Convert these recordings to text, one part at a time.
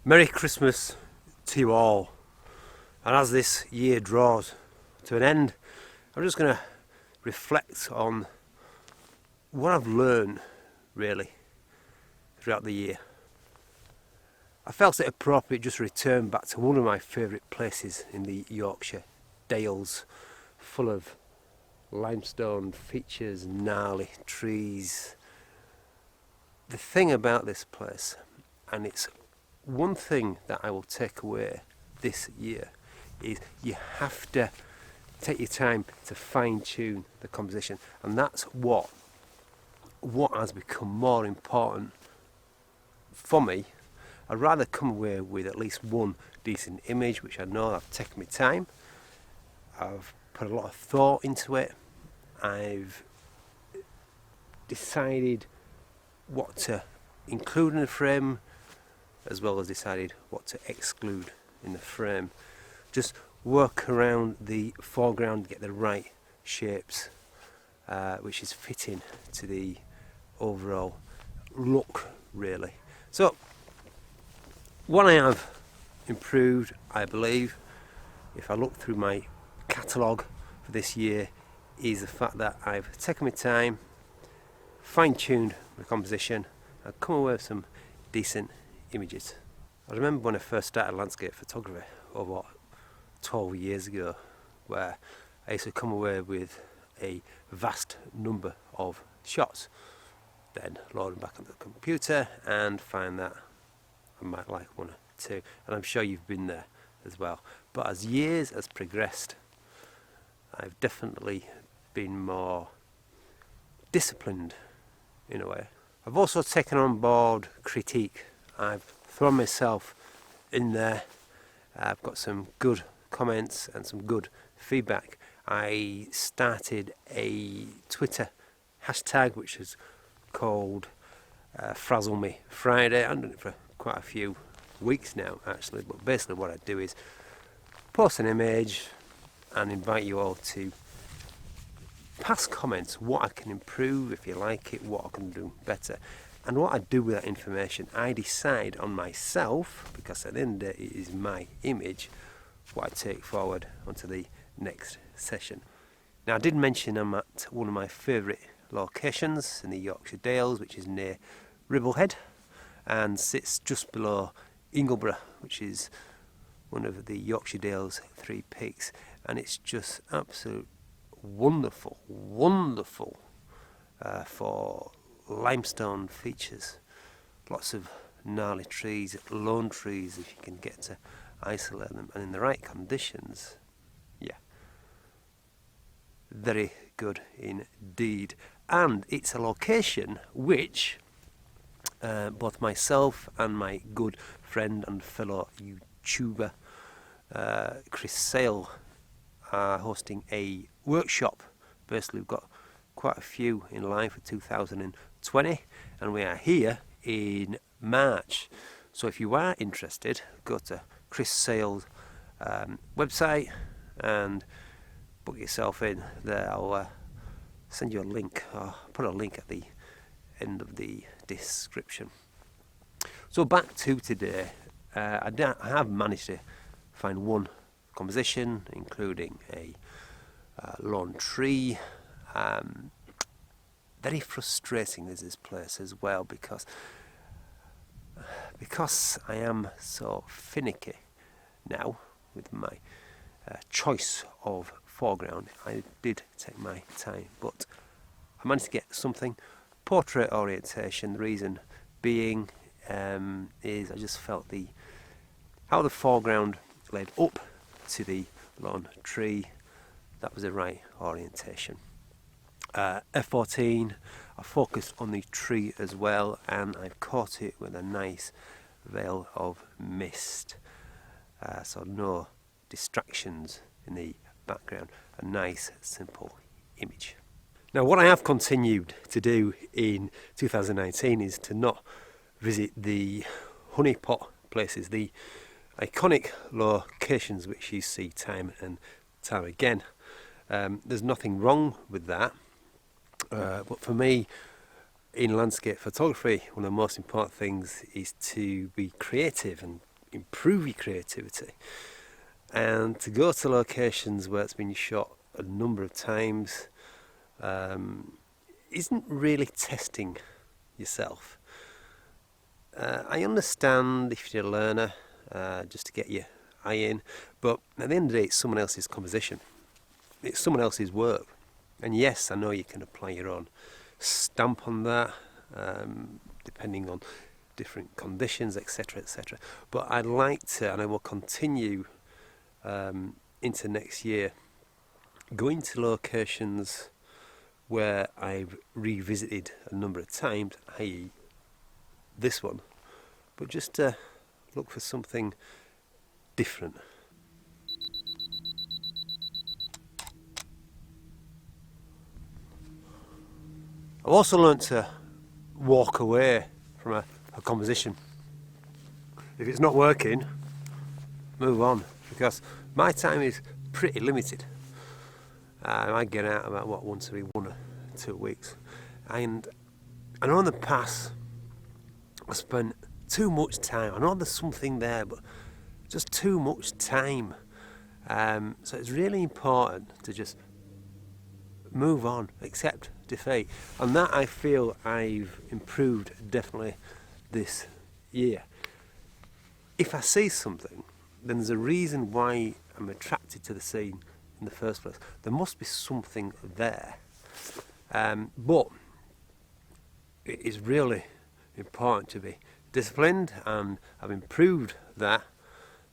Merry Christmas to you all. And as this year draws to an end, I'm just going to reflect on what I've learned really throughout the year. I felt it appropriate just to return back to one of my favourite places in the Yorkshire Dales, full of limestone features, gnarly trees. The thing about this place, and it's one thing that I will take away this year, is you have to take your time to fine tune the composition, and that's what has become more important for me. I'd rather come away with at least one decent image, which I know I've taken my time, I've put a lot of thought into it, I've decided what to include in the frame as well as decided what to exclude in the frame. Just work around the foreground, get the right shapes which is fitting to the overall look really. So what I have improved, I believe, if I look through my catalogue for this year, is the fact that I've taken my time, fine-tuned the composition and come away with some decent images. I remember when I first started landscape photography over 12 years ago, where I used to come away with a vast number of shots, then load them back on the computer and find that I might like one or two, and I'm sure you've been there as well. But as years has progressed, I've definitely been more disciplined in a way. I've also taken on board critique. I've thrown myself in there. I've got some good comments and some good feedback. I started a Twitter hashtag which is called Frazzle Me Friday. I've done it for quite a few weeks now actually, but basically what I do is post an image and invite you all to pass comments, what I can improve if you like it, what I can do better. And what I do with that information, I decide on myself, because at the end of the day it is my image, what I take forward onto the next session. Now I did mention I'm at one of my favourite locations in the Yorkshire Dales, which is near Ribblehead and sits just below Ingleborough, which is one of the Yorkshire Dales 3 peaks, and it's just absolute wonderful for limestone features. Lots of gnarly trees, lone trees if you can get to isolate them, and in the right conditions, yeah, very good indeed. And it's a location which both myself and my good friend and fellow YouTuber Chris Sale are hosting a workshop. Basically, we've got quite a few in line for 2020, and we are here in March. So if you are interested, go to Chris Sale's website and book yourself in there. I'll send you a link, or put a link at the end of the description. So back to today, I have managed to find one composition, including a lone tree. Very frustrating is this place as well, because I am so finicky now with my choice of foreground. I did take my time, but I managed to get something portrait orientation. The reason being is I just felt how the foreground led up to the lone tree, that was the right orientation. F14, I focused on the tree as well, and I've caught it with a nice veil of mist, so no distractions in the background, a nice simple image. Now what I have continued to do in 2019 is to not visit the honeypot places, the iconic locations which you see time and time again. There's nothing wrong with that, but for me in landscape photography, one of the most important things is to be creative and improve your creativity, and to go to locations where it's been shot a number of times isn't really testing yourself. I understand if you're a learner, just to get your eye in, but at the end of the day, it's someone else's composition. It's someone else's work. And yes, I know you can apply your own stamp on that, depending on different conditions, etc., etc. But I'd like to, and I will continue into next year, going to locations where I've revisited a number of times, i.e. this one, but just to look for something different. I've also learnt to walk away from a composition. If it's not working, move on, because my time is pretty limited. I get out about once every 1 or 2 weeks, and I know in the past I spent too much time. I know there's something there, but just too much time. So it's really important to just move on, accept defeat, and that I feel I've improved definitely this year. If I see something, then there's a reason why I'm attracted to the scene in the first place. There must be something there, but it is really important to be disciplined, and I've improved that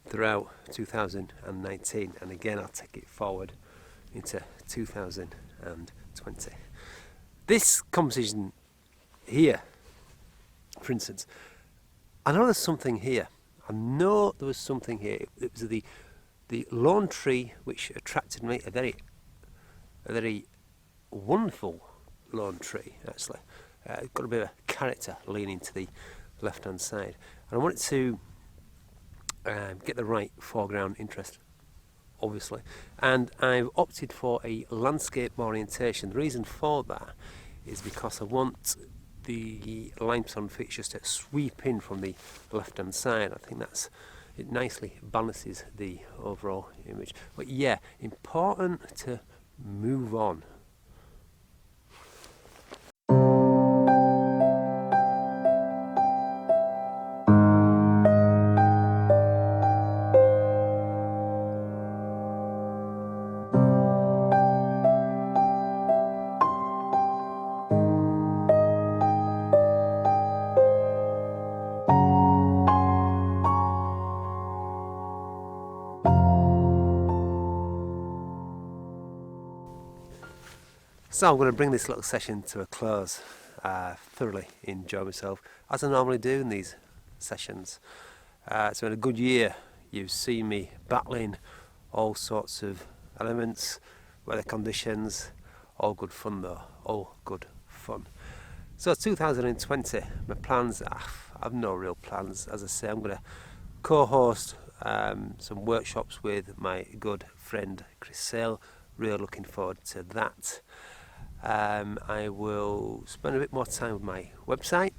throughout 2019, and again I'll take it forward into 2020. This composition here, for instance, I know there's something here. I know there was something here. It was the lawn tree which attracted me, a very wonderful lawn tree actually. It's got a bit of a character leaning to the left hand side, and I wanted to get the right foreground interest, obviously, and I've opted for a landscape orientation. The reason for that is because I want the limestone fixtures to sweep in from the left hand side. I think it nicely balances the overall image. But yeah, important to move on. So I'm going to bring this little session to a close. Thoroughly enjoy myself, as I normally do in these sessions. It's been a good year. You've seen me battling all sorts of elements, weather conditions, all good fun though, all good fun. So 2020, my plans, I've no real plans. As I say, I'm going to co-host some workshops with my good friend Chris Sale. Really looking forward to that. I will spend a bit more time with my website.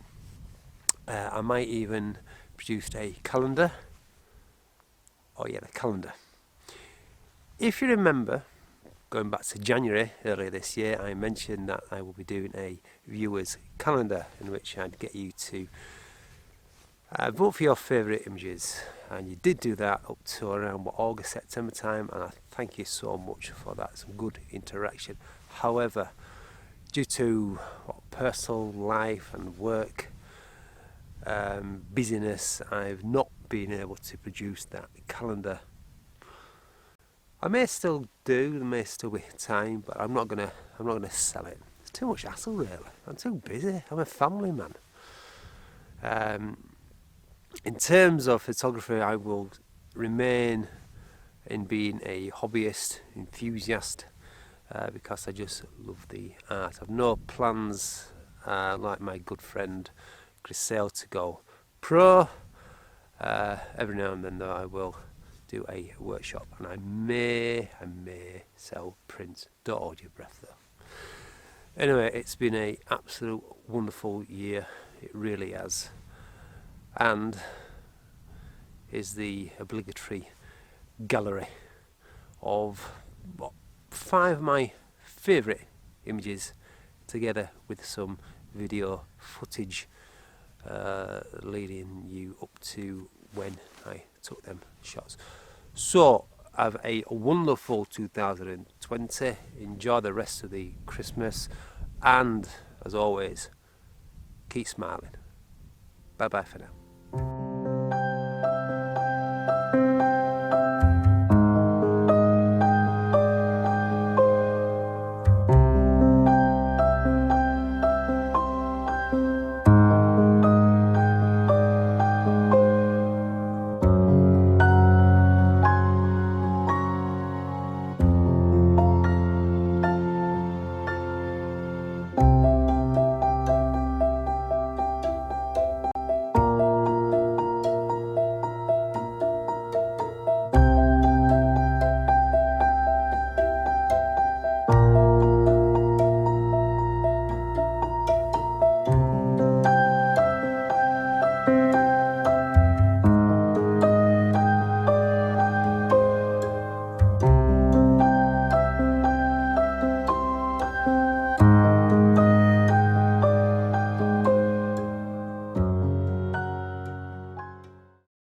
I might even produce a calendar. Oh yeah, the calendar. If you remember, going back to January earlier this year, I mentioned that I will be doing a viewer's calendar in which I'd get you to vote for your favourite images, and you did do that up to around August, September time, and I thank you so much for that. Some good interaction. However, due to personal life and work busyness, I've not been able to produce that calendar. I may still do, there may still be time, but I'm not gonna sell it. It's too much hassle really. I'm too busy. I'm a family man. In terms of photography, I will remain in being a hobbyist, enthusiast, because I just love the art. I've no plans, like my good friend Chris Sale, to go pro. Every now and then though I will do a workshop, and I may sell prints. Don't hold your breath though. Anyway, it's been an absolute wonderful year. It really has. And is the obligatory gallery of 5 of my favourite images, together with some video footage leading you up to when I took them shots. So have a wonderful 2020, enjoy the rest of the Christmas, and as always, keep smiling. Bye bye for now.